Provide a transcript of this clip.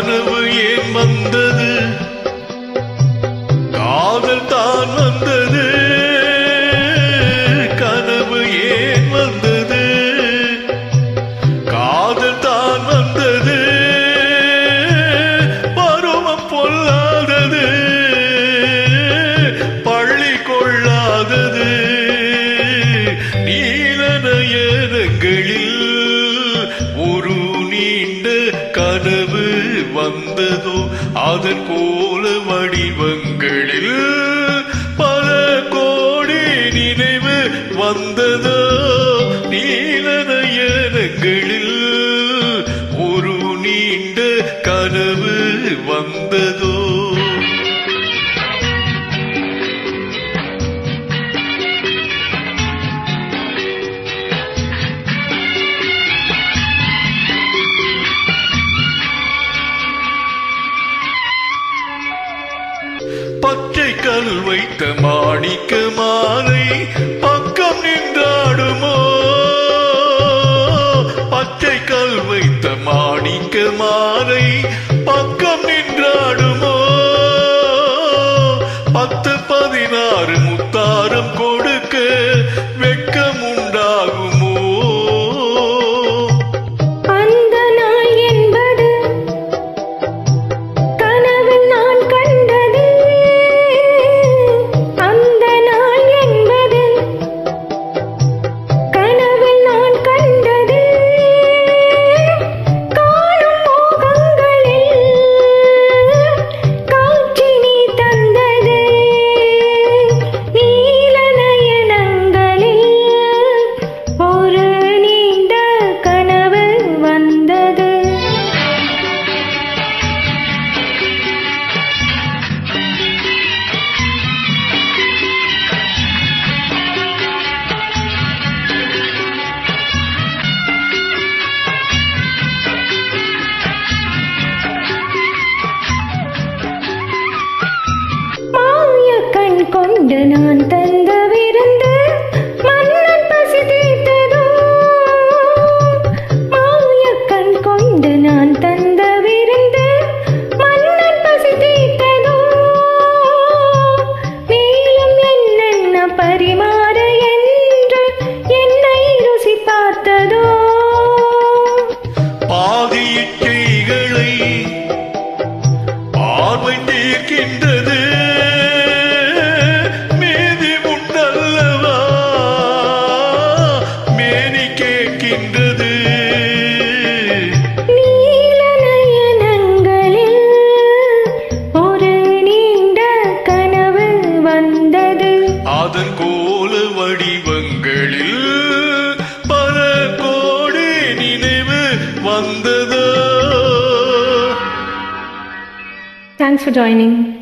கனவு ஏன் வந்தது, காதல் தான் வந்தது. கனவு ஏன் வந்தது, காதல் தான் வந்தது. பருவம் பொல்லாதது, பள்ளி கொள்ளாதது. நீல நயனங்களில் ஒரு நீண்ட கனவு வந்ததோ, அதன் கோல வடிவங்களில் பல கோடி நினைவு வந்ததோ. நீல நயனங்களில் ஒரு நீண்ட கனவு வந்ததோ. பச்சை கல் வைத்த மாணிக்க மாலை பக்கம் நின்றாடுமோ, பச்சை கல் வைத்த மாணிக்க மாலை பக்கம் நின்றாடுமோ. 10-16 முத்தாரம் கொடுக்க வெட்கம் உண்டாகுமோ. கொண்டு நான் தந்த விருந்து மன்னன் பசி தீர்த்ததோ, மாயக்கண் கொண்டு நான் தந்த விருந்து மன்னன் பசி தீர்த்ததோ. மேலும் என்னென்ன பரிமாற என்று என்னை ருசி பார்த்ததோ. பாதியிச்சைகளை பார்வை தீர்க்கின்றது, நீல நயனங்களில் ஒரு நீண்ட கனவு வந்தது, அதன் கோல வடிவங்களில் பல கோடி நினைவு வந்தது. Thanks for joining.